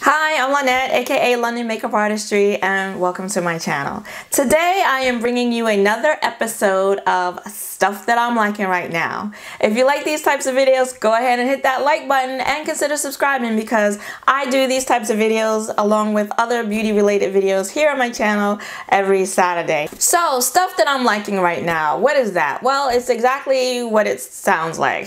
Hi, I'm Lynette, aka London Makeup Artistry, and welcome to my channel. Today I am bringing you another episode of stuff that I'm liking right now. If you like these types of videos, go ahead and hit that like button and consider subscribing because I do these types of videos along with other beauty related videos here on my channel every Saturday. So stuff that I'm liking right now, what is that? Well, it's exactly what it sounds like.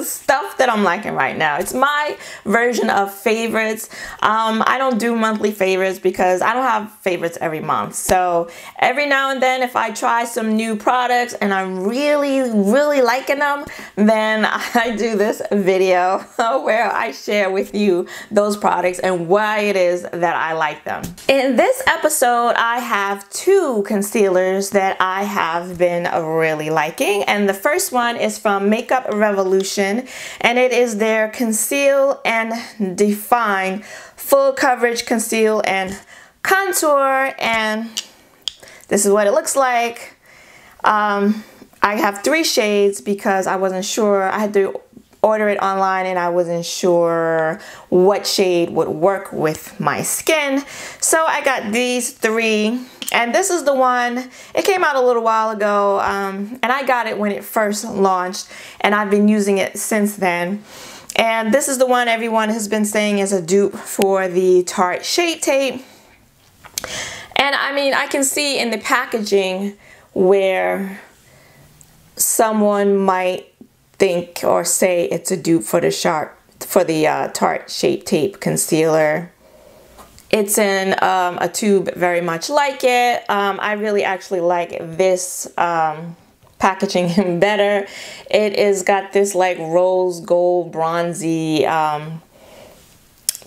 Stuff that I'm liking right now. It's my version of favorites. I don't do monthly favorites because I don't have favorites every month. So every now and then if I try some new products and I'm really liking them, then I do this video where I share with you those products and why it is that I like them. In this episode, I have two concealers that I have been really liking, and the first one is from Makeup Revolution, and it is their Conceal and Define Full Coverage Conceal and Contour, and this is what it looks like. I have 3 shades because I wasn't sure. I had to order it online and I wasn't sure what shade would work with my skin. So I got these 3, and this is the one, it came out a little while ago, and I got it when it first launched and I've been using it since then. And this is the one everyone has been saying is a dupe for the Tarte Shape Tape. And I mean, I can see in the packaging where someone might think or say it's a dupe for the Tarte Shape Tape concealer. It's in a tube very much like it. I really actually like this packaging better. It is got this like rose gold bronzy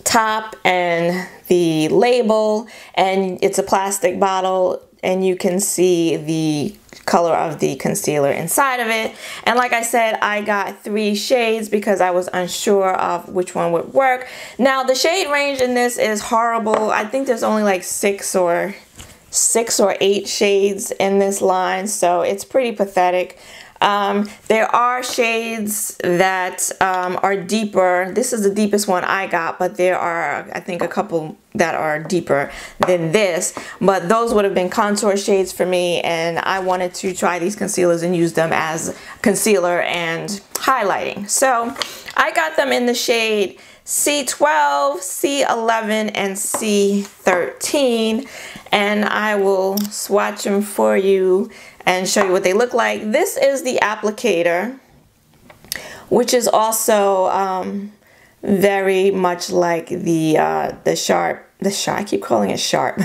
top and the label, and it's a plastic bottle and you can see the color of the concealer inside of it. And like I said, I got 3 shades because I was unsure of which one would work. Now the shade range in this is horrible. I think there's only like 6 or 8 shades in this line, so it's pretty pathetic. There are shades that are deeper. This is the deepest one I got, but there are, I think, a couple that are deeper than this, but those would have been contour shades for me, and I wanted to try these concealers and use them as concealer and highlighting. So I got them in the shade C12, C11, and C13, and I will swatch them for you and show you what they look like. This is the applicator, which is also very much like the I keep calling it Sharp,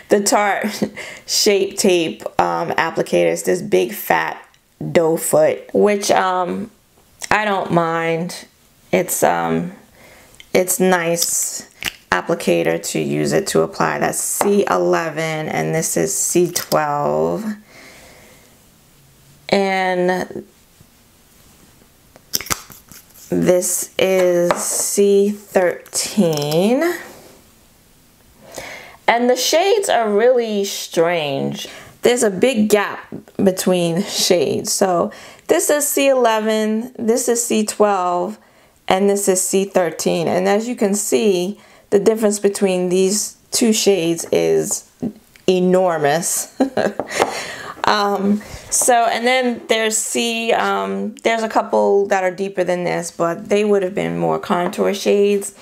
the Tarte Shape Tape applicator. It's this big fat doe foot, which I don't mind. It's nice applicator to use it to apply. That's C11 and this is C12. And this is C13. And the shades are really strange. There's a big gap between shades. So this is C11, this is C12, and this is C13. And as you can see, the difference between these 2 shades is enormous. And then there's there's a couple that are deeper than this, but they would have been more contour shades.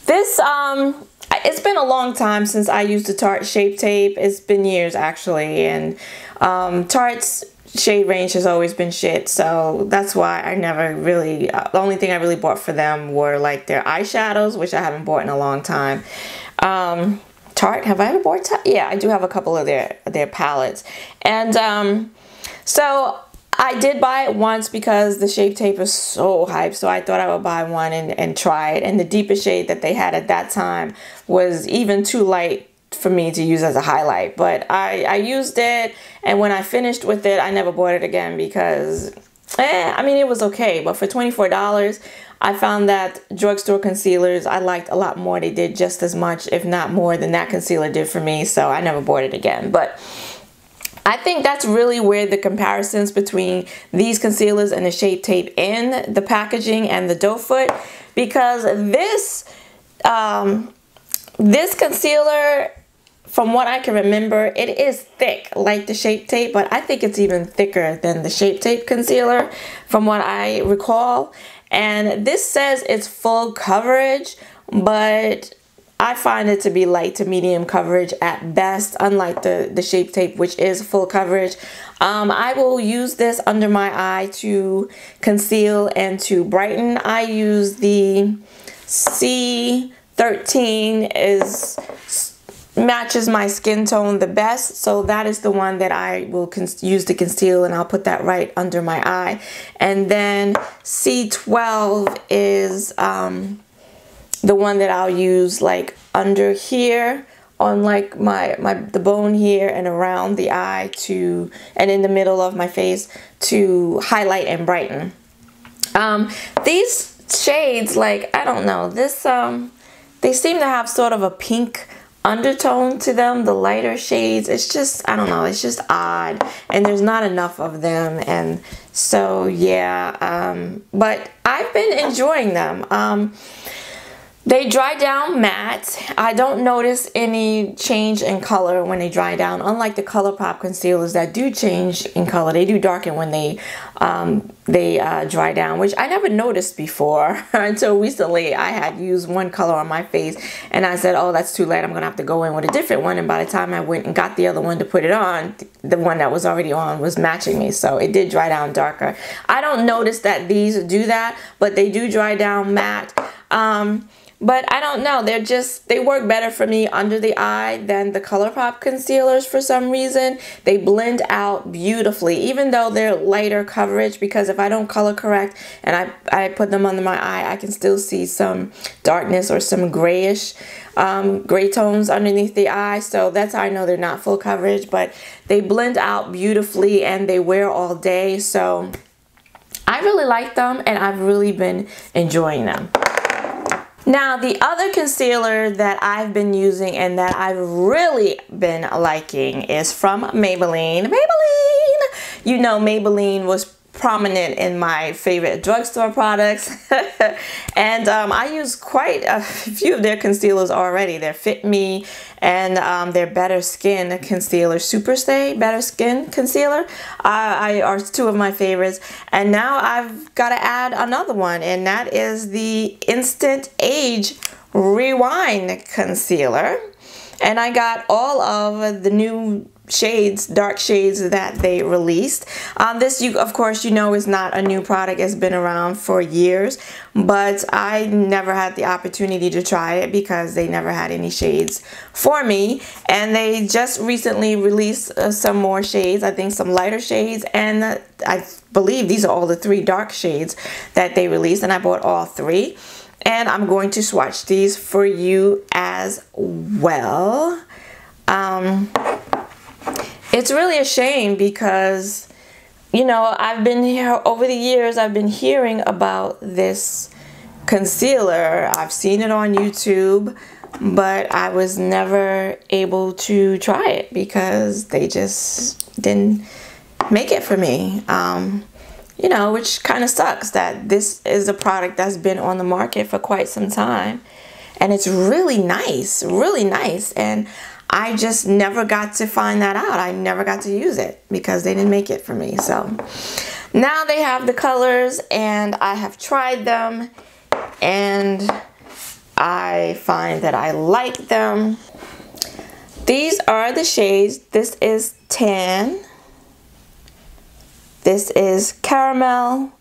This, it's been a long time since I used the Tarte Shape Tape. It's been years actually, and Tarte's shade range has always been shit, so that's why I never really, the only thing I really bought for them were like their eyeshadows, which I haven't bought in a long time. Tarte, have I ever bought Tarte? Yeah, I do have a couple of their palettes. And so I did buy it once because the Shape Tape was so hyped, so I thought I would buy one and try it. And the deepest shade that they had at that time was even too light for me to use as a highlight. But I used it, and when I finished with it, I never bought it again because, I mean, it was okay. But for $24, I found that drugstore concealers I liked a lot more. They did just as much, if not more, than that concealer did for me, so I never bought it again. But I think that's really where the comparisons between these concealers and the Shape Tape in the packaging and the doe foot, because this This concealer, from what I can remember, it is thick like the Shape Tape, but I think it's even thicker than the Shape Tape concealer from what I recall. And this says it's full coverage, but I find it to be light to medium coverage at best, unlike the Shape Tape, which is full coverage. I will use this under my eye to conceal and to brighten. I use the C13, matches my skin tone the best, so that is the one that I will use to conceal, and I'll put that right under my eye. And then C12 is the one that I'll use like under here on like the bone here and around the eye and in the middle of my face to highlight and brighten. These shades, like, I don't know, this they seem to have sort of a pink undertone to them, the lighter shades. It's just, I don't know, it's just odd, and there's not enough of them, and so yeah, but I've been enjoying them. They dry down matte. I don't notice any change in color when they dry down, unlike the ColourPop concealers that do change in color. They do darken when they dry down, which I never noticed before until recently. I had used one color on my face and I said, oh, that's too late, I'm gonna have to go in with a different one. And by the time I went and got the other one to put it on, the one that was already on was matching me, so it did dry down darker. I don't notice that these do that, but they do dry down matte. But I don't know, they work better for me under the eye than the ColourPop concealers for some reason. They blend out beautifully, even though they're lighter coverage, because if I don't color correct and I put them under my eye, I can still see some darkness or some grayish gray tones underneath the eye. So that's how I know they're not full coverage, but they blend out beautifully and they wear all day. So I really like them and I've really been enjoying them. Now, the other concealer that I've been using and that I've really been liking is from Maybelline. You know, Maybelline was prominent in my favorite drugstore products. And I use quite a few of their concealers already. Their Fit Me and their Better Skin concealer, Super Stay Better Skin concealer are two of my favorites. And now I've got to add another one, and that is the Instant Age Rewind concealer. And I got all of the new shades, dark shades that they released. This, of course, you know, is not a new product. It's been around for years, but I never had the opportunity to try it because they never had any shades for me. And they just recently released some more shades, I think some lighter shades, and I believe these are all the 3 dark shades that they released, and I bought all 3. And I'm going to swatch these for you as well. It's really a shame because, you know, I've been here over the years, I've been hearing about this concealer. I've seen it on YouTube, but I was never able to try it because they just didn't make it for me. You know, which kind of sucks that this is a product that's been on the market for quite some time. And it's really nice, and I just never got to find that out. I never got to use it because they didn't make it for me. So now they have the colors and I have tried them and I find that I like them. These are the shades. This is Tan, this is Caramel,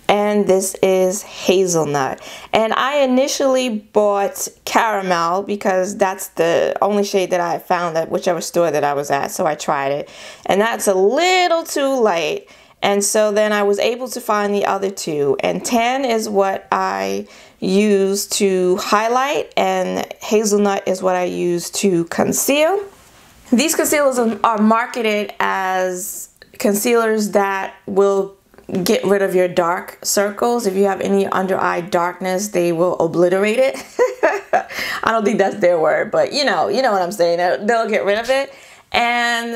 and this is Hazelnut. And I initially bought Caramel because that's the only shade that I found at whichever store that I was at, so I tried it. And that's a little too light. And so then I was able to find the other 2. And Tan is what I use to highlight, and Hazelnut is what I use to conceal. These concealers are marketed as concealers that will get rid of your dark circles. If you have any under eye darkness, they will obliterate it. I don't think that's their word, but you know what I'm saying. They'll get rid of it. And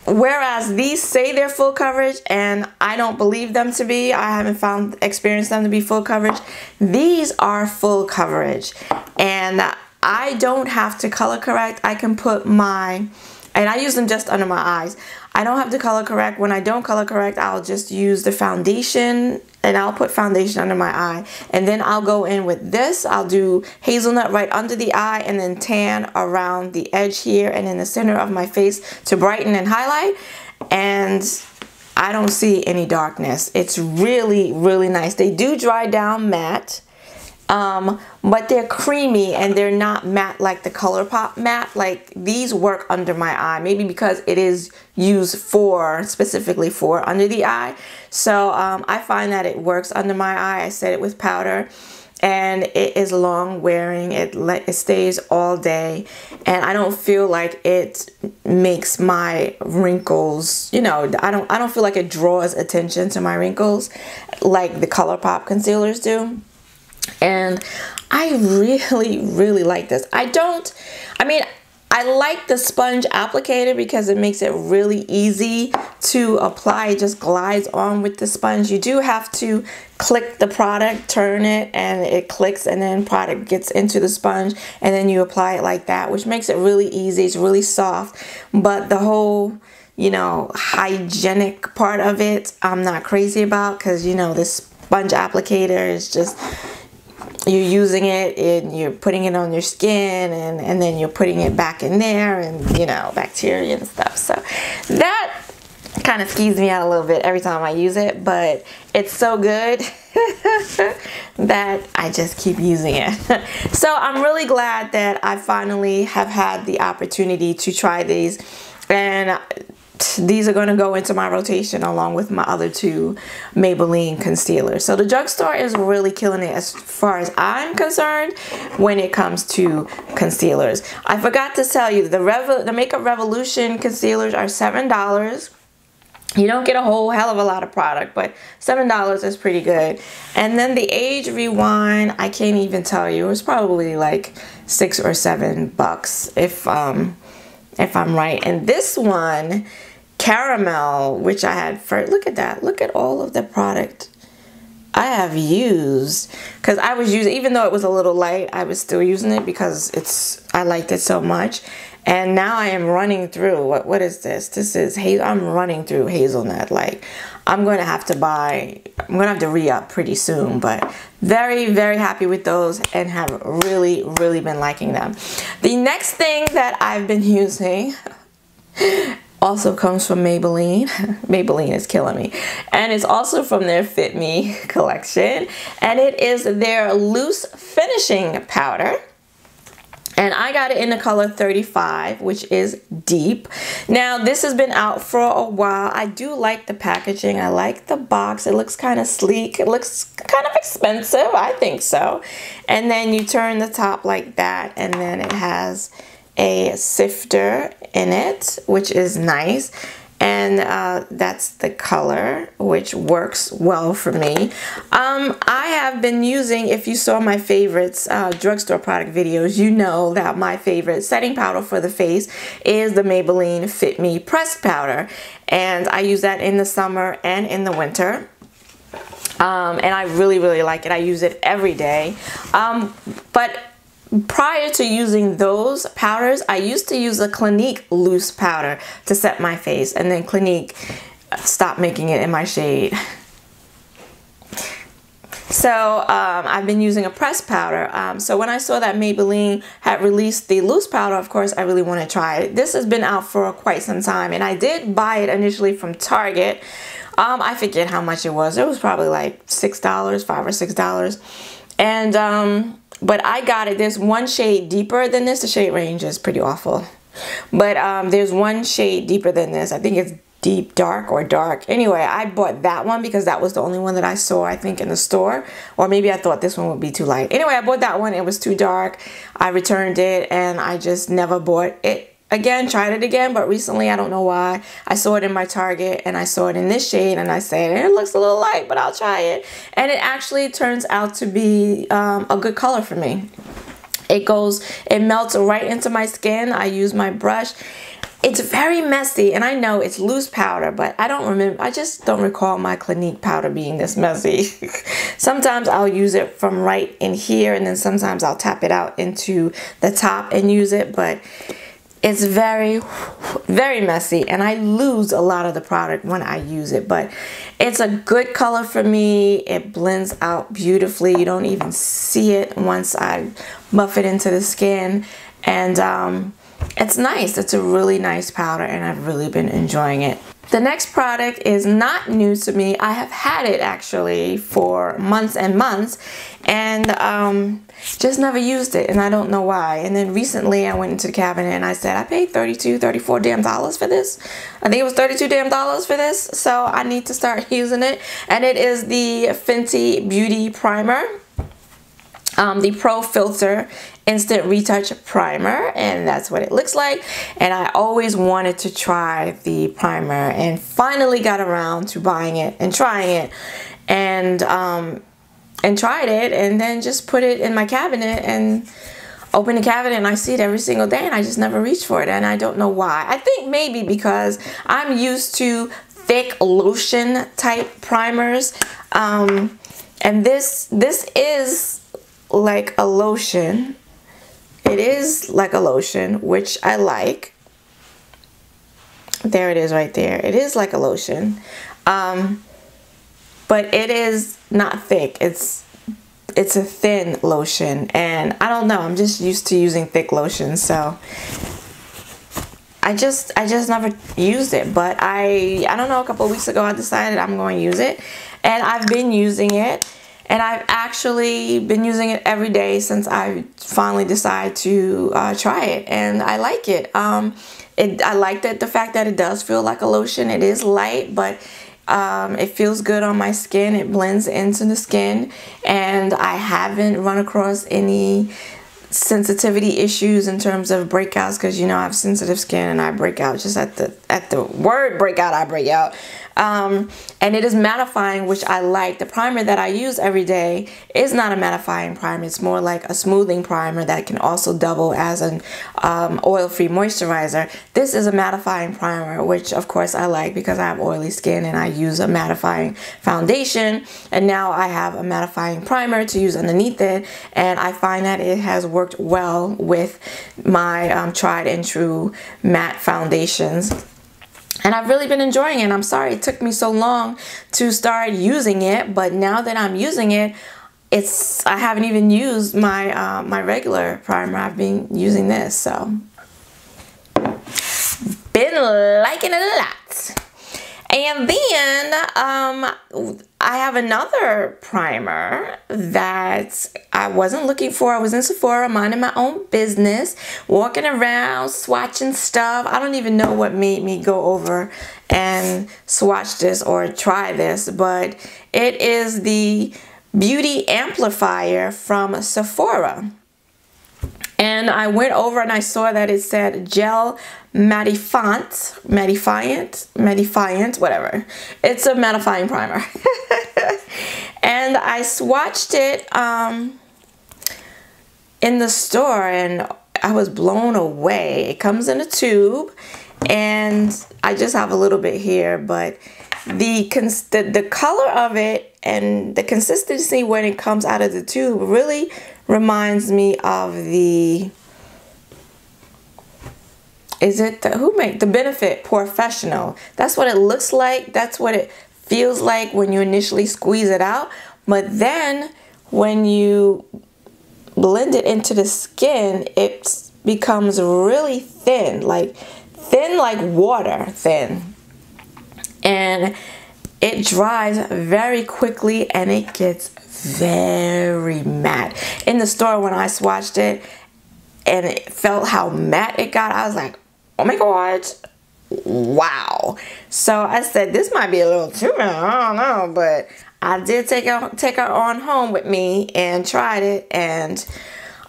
whereas these say they're full coverage, and I don't believe them to be. I haven't experienced them to be full coverage. These are full coverage, and I don't have to color correct. I can put my, and I use them just under my eyes. I don't have to color correct. When I don't color correct, I'll just use the foundation, and I'll put foundation under my eye. And then I'll go in with this. I'll do Hazelnut right under the eye, and then tan around the edge here and in the center of my face to brighten and highlight. And I don't see any darkness. It's really, really nice. They do dry down matte. But they're creamy and they're not matte like the ColourPop matte. Like, these work under my eye, maybe because it is used for, specifically for under the eye. So I find that it works under my eye. I set it with powder, and it is long wearing. It stays all day, and I don't feel like it makes my wrinkles, you know, I don't feel like it draws attention to my wrinkles like the ColourPop concealers do. And I really, really like this. I like the sponge applicator because it makes it really easy to apply. It just glides on with the sponge. You do have to click the product, turn it, and it clicks, and then product gets into the sponge, and then you apply it like that, which makes it really easy. It's really soft, but the whole, you know, hygienic part of it, I'm not crazy about, because, you know, this sponge applicator is just, you're using it and you're putting it on your skin, and then you're putting it back in there, and, you know, bacteria and stuff. So that kind of skeeves me out a little bit every time I use it, but it's so good that I just keep using it. So I'm really glad that I finally have had the opportunity to try these, and these are going to go into my rotation along with my other two Maybelline concealers. So the drugstore is really killing it as far as I'm concerned when it comes to concealers. I forgot to tell you, the Makeup Revolution concealers are $7. You don't get a whole hell of a lot of product, but $7 is pretty good. And then the Age Rewind, I can't even tell you. It's probably like $6 or $7 if I'm right. And this one, Caramel, which I had first, look at that. Look at all of the product I have used, because I was using, even though it was a little light, I was still using it because I liked it so much. And now I am running through, what is this? This is, I'm running through Hazelnut. Like, I'm going to have to re-up pretty soon, but very, very happy with those and have really, really been liking them. The next thing that I've been using also comes from Maybelline. Maybelline is killing me. And it's also from their Fit Me collection. And it is their loose finishing powder. And I got it in the color 35, which is deep. Now, this has been out for a while. I do like the packaging. I like the box. It looks kind of sleek. It looks kind of expensive. I think so. And then you turn the top like that, and then it has a sifter in it, which is nice. And that's the color, which works well for me. I have been using, if you saw my favorites drugstore product videos, you know that my favorite setting powder for the face is the Maybelline Fit Me pressed powder. And I use that in the summer and in the winter. And I really, really like it. I use it every day. But prior to using those powders, I used to use a Clinique loose powder to set my face, and then Clinique stopped making it in my shade. So I've been using a pressed powder. So when I saw that Maybelline had released the loose powder, of course, I really want to try it. This has been out for quite some time, and I did buy it initially from Target. I forget how much it was. It was probably like $6, $5 or $6. And but I got it. There's one shade deeper than this. The shade range is pretty awful. But there's one shade deeper than this. I think it's deep dark or dark. Anyway, I bought that one because that was the only one that I saw, I think, in the store. Or maybe I thought this one would be too light. Anyway, I bought that one. It was too dark. I returned it, and I just never bought it again, tried it again. But recently, I don't know why, I saw it in my Target, and I saw it in this shade, and I said, it looks a little light, but I'll try it. And it actually turns out to be a good color for me. It melts right into my skin. I use my brush. It's very messy, and I know it's loose powder, but I just don't recall my Clinique powder being this messy. Sometimes I'll use it from right in here, and then sometimes I'll tap it out into the top and use it, but it's very, very messy, and I lose a lot of the product when I use it, but it's a good color for me. It blends out beautifully. You don't even see it once I buff it into the skin, and it's nice. It's a really nice powder, and I've really been enjoying it. The next product is not new to me. I have had it actually for months and months, and just never used it, and I don't know why. And then recently I went into the cabinet and I said, I paid $34 damn for this. I think it was $32 damn for this, so I need to start using it. And it is the Fenty Beauty Primer. The Pro Filter Instant Retouch Primer, and that's what it looks like. And I always wanted to try the primer, and finally got around to buying it and trying it, and tried it, and then just put it in my cabinet and open the cabinet, and I see it every single day, and I just never reach for it, and I don't know why. I think maybe because I'm used to thick lotion type primers, and this is like a lotion. It is like a lotion, which I like. There it is right there. It is like a lotion, but it is not thick. It's a thin lotion, and I don't know, I'm just used to using thick lotions, so I just never used it. But I don't know, a couple of weeks ago I decided I'm going to use it, and I've been using it. And I've actually been using it every day since I finally decided to try it, and I like it. I like the fact that it does feel like a lotion. It is light, but it feels good on my skin. It blends into the skin, and I haven't run across any sensitivity issues in terms of breakouts, because you know I have sensitive skin and I break out just at the word breakout. I break out. And it is mattifying, which I like. The primer that I use every day is not a mattifying primer. It's more like a smoothing primer that can also double as an oil-free moisturizer. This is a mattifying primer, which of course I like because I have oily skin and I use a mattifying foundation, and now I have a mattifying primer to use underneath it, and I find that it has worked well with my tried and true matte foundations. And I've really been enjoying it. I'm sorry it took me so long to start using it, but now that I'm using it, I haven't even used my my regular primer. I've been using this, so been liking it a lot. And then I have another primer that I wasn't looking for. I was in Sephora minding my own business, walking around swatching stuff. I don't even know what made me go over and swatch this or try this, but it is the Beauty Amplifier from Sephora. And I went over and I saw that it said gel mattifiant, whatever. It's a mattifying primer. And I swatched it in the store, and I was blown away. It comes in a tube, and I just have a little bit here, but the color of it and the consistency when it comes out of the tube really reminds me of the, the Benefit Professional. That's what it looks like. That's what it feels like when you initially squeeze it out. But then when you blend it into the skin, it becomes really thin like water thin. And it dries very quickly, and it gets very matte. In the store when I swatched it and it felt how matte it got, I was like, oh my god, wow. So I said this might be a little too matte, I don't know, but I did take her on home with me and tried it, and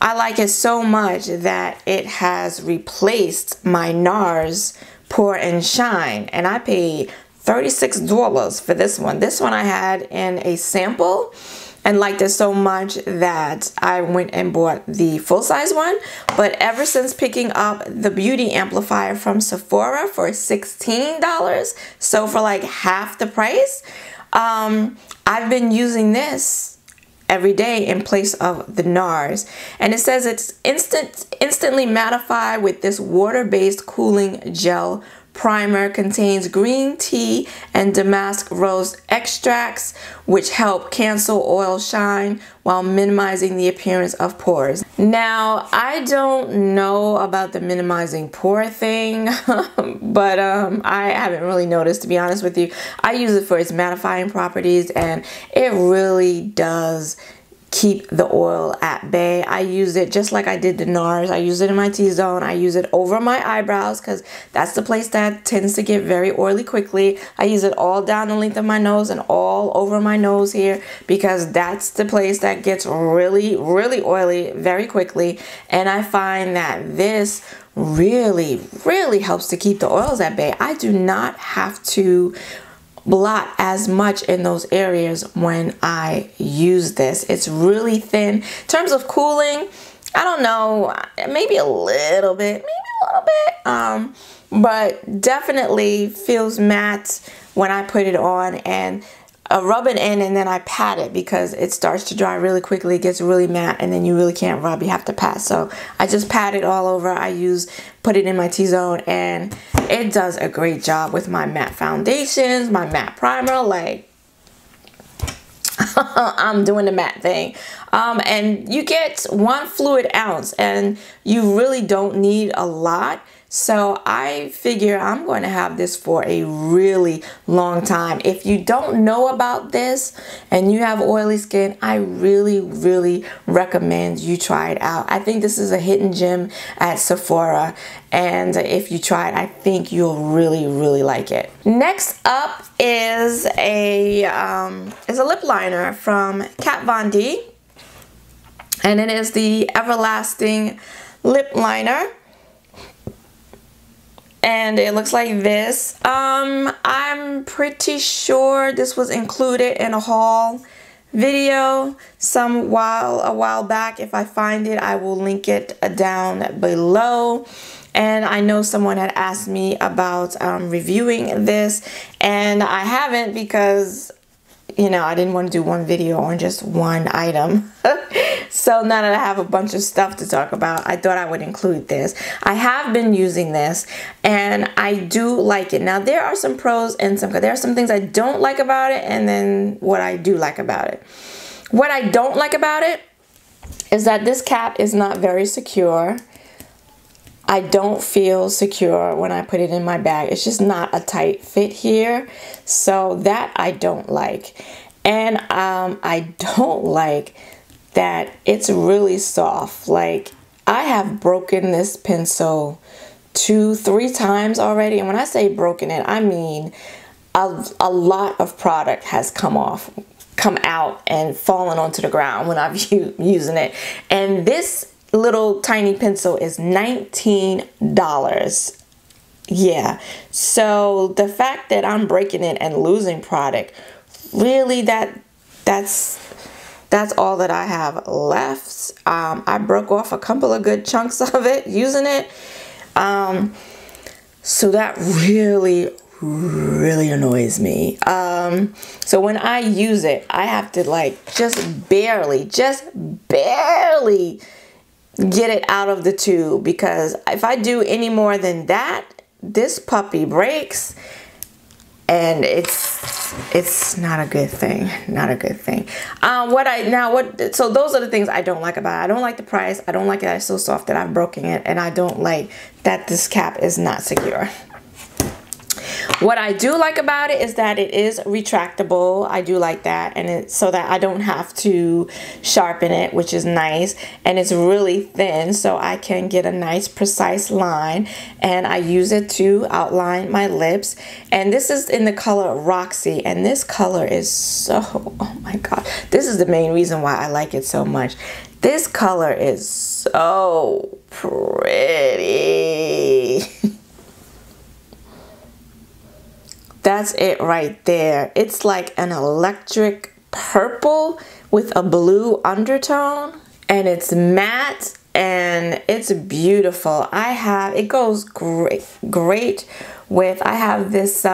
I like it so much that it has replaced my NARS Pour and Shine, and I paid $36 for this one. This one I had in a sample, and liked it so much that I went and bought the full-size one. But ever since picking up the beauty amplifier from Sephora for $16, so for like half the price, I've been using this every day in place of the NARS. And it says it's instantly mattify with this water-based cooling gel primer, contains green tea and damask rose extracts, which help cancel oil shine while minimizing the appearance of pores. Now, I don't know about the minimizing pore thing, but I haven't really noticed, to be honest with you. I use it for its mattifying properties, and it really does keep the oil at bay. I use it just like I did the NARS. I use it in my T-zone. I use it over my eyebrows because that's the place that tends to get very oily quickly. I use it all down the length of my nose and all over my nose here because that's the place that gets really, really oily very quickly. And I find that this really, really helps to keep the oils at bay. I do not have to blot as much in those areas when I use this. It's really thin. In terms of cooling, I don't know, maybe a little bit, but definitely feels matte when I put it on, and rub it in and then I pat it because it starts to dry really quickly. It gets really matte and then you really can't rub, you have to pat. So I just pat it all over. Put it in my T-zone, and it does a great job with my matte foundations, my matte primer. Like, I'm doing the matte thing. And you get 1 fluid ounce and you really don't need a lot. So I figure I'm going to have this for a really long time. If you don't know about this and you have oily skin, I really, really recommend you try it out. I think this is a hidden gem at Sephora, and if you try it, I think you'll really, really like it. Next up is a lip liner from Kat Von D, and it is the Everlasting Lip Liner. And it looks like this. I'm pretty sure this was included in a haul video a while back. If I find it, I will link it down below. And I know someone had asked me about reviewing this, and I haven't because, you know, I didn't want to do one video on just one item. So now that I have a bunch of stuff to talk about, I thought I would include this. I have been using this and I do like it. Now there are some pros and there are some things I don't like about it, and then what I do like about it. What I don't like about it is that this cap is not very secure. I don't feel secure when I put it in my bag. It's just not a tight fit here. So that I don't like. And I don't like that it's really soft. Like, I have broken this pencil 2-3 times already. And when I say broken it, I mean a lot of product has come out and fallen onto the ground when I'm using it. And this little tiny pencil is $19. Yeah, so the fact that I'm breaking it and losing product, really that's all that I have left. I broke off a couple of good chunks of it using it. So that really annoys me. So when I use it, I have to like just barely get it out of the tube, because if I do any more than that, this puppy breaks, and it's not a good thing. Not a good thing. So those are the things I don't like about it. I don't like the price. I don't like that it's so soft that I've broken it, and I don't like that this cap is not secure. What I do like about it is that it is retractable. I do like that, and it's so that I don't have to sharpen it, which is nice. And it's really thin, so I can get a nice precise line, and I use it to outline my lips. And this is in the color Roxy, and this color is so, oh my god, this is the main reason why I like it so much. This color is so pretty. That's it right there. It's like an electric purple with a blue undertone, and it's matte and it's beautiful. It goes great with, I have this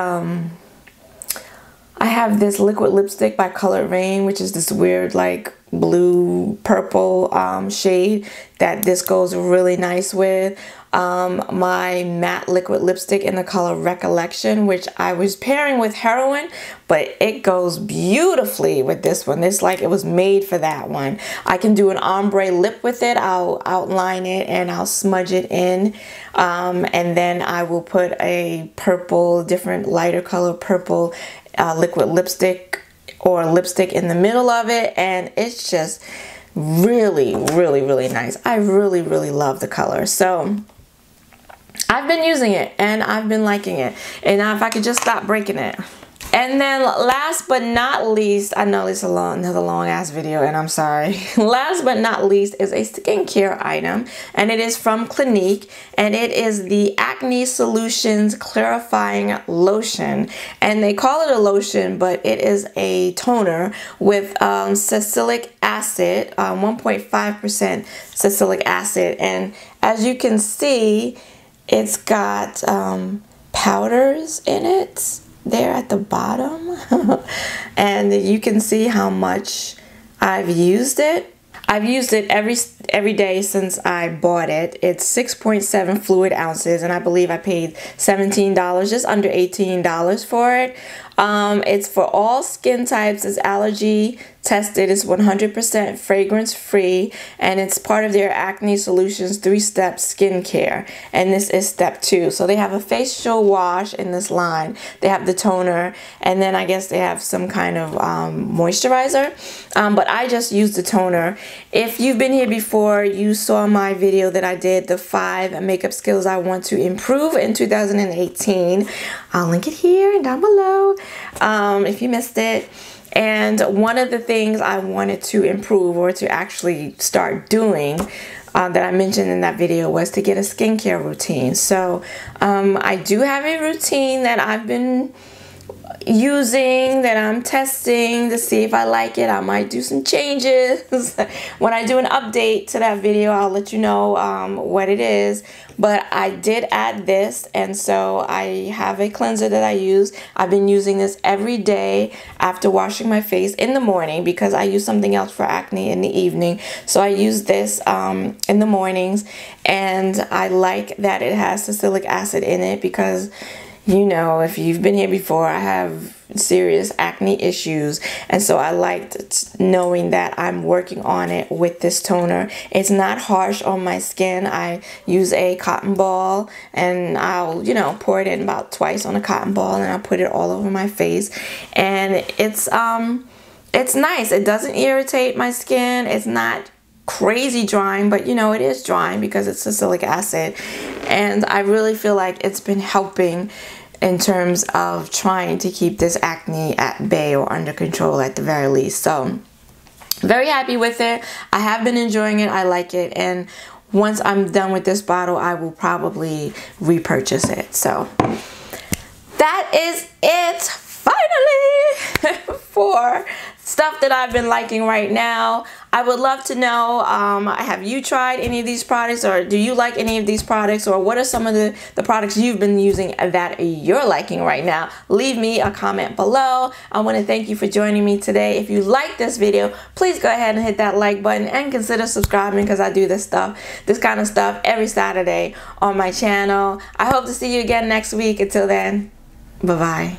liquid lipstick by Colored Rain, which is this weird like blue purple shade that this goes really nice with. My matte liquid lipstick in the color Recollection, which I was pairing with Heroin, but it goes beautifully with this one. It's like it was made for that one. I can do an ombre lip with it. I'll outline it and I'll smudge it in, and then I will put a purple, different lighter color purple liquid lipstick or lipstick in the middle of it, and it's just really nice. I really love the color. So I've been using it and I've been liking it, and now if I could just stop breaking it. And then last but not least, I know it's another long ass video and I'm sorry. Last but not least is a skincare item, and it is from Clinique, and it is the Acne Solutions Clarifying Lotion. And they call it a lotion, but it is a toner with salicylic acid, 1.5% salicylic acid. And as you can see, it's got powders in it there at the bottom. And you can see how much I've used it. I've used it every day since I bought it. It's 6.7 fluid ounces, and I believe I paid $17, just under $18 for it. It's for all skin types. It's allergy tested. It's 100% fragrance free, and it's part of their Acne Solutions 3-step skincare. And this is step 2. So they have a facial wash in this line. They have the toner, and then I guess they have some kind of moisturizer. But I just used the toner. If you've been here before, you saw my video that I did, the 5 makeup skills I want to improve in 2018. I'll link it here and down below if you missed it. And one of the things I wanted to improve, or to actually start doing, that I mentioned in that video, was to get a skincare routine. So I do have a routine that I've been using, that I'm testing to see if I like it. I might do some changes. When I do an update to that video, I'll let you know what it is. But I did add this, and so I have a cleanser that I use. I've been using this every day after washing my face in the morning, because I use something else for acne in the evening. So I use this in the mornings, and I like that it has salicylic acid in it, because you know, if you've been here before, I have serious acne issues, and so I liked knowing that I'm working on it with this toner. It's not harsh on my skin. I use a cotton ball, and I'll, you know, pour it in about twice on a cotton ball, and I'll put it all over my face, and it's nice. It doesn't irritate my skin. It's not crazy drying, but you know, it is drying because it's salicylic acid, and I really feel like it's been helping in terms of trying to keep this acne at bay, or under control at the very least. So very happy with it. I have been enjoying it. I like it, and once I'm done with this bottle, I will probably repurchase it. So that is it finally for stuff that I've been liking right now. I would love to know, have you tried any of these products, or do you like any of these products, or what are some of the products you've been using that you're liking right now? Leave me a comment below. I want to thank you for joining me today. If you like this video, please go ahead and hit that like button, and consider subscribing, because I do this kind of stuff every Saturday on my channel. I hope to see you again next week. Until then, bye-bye.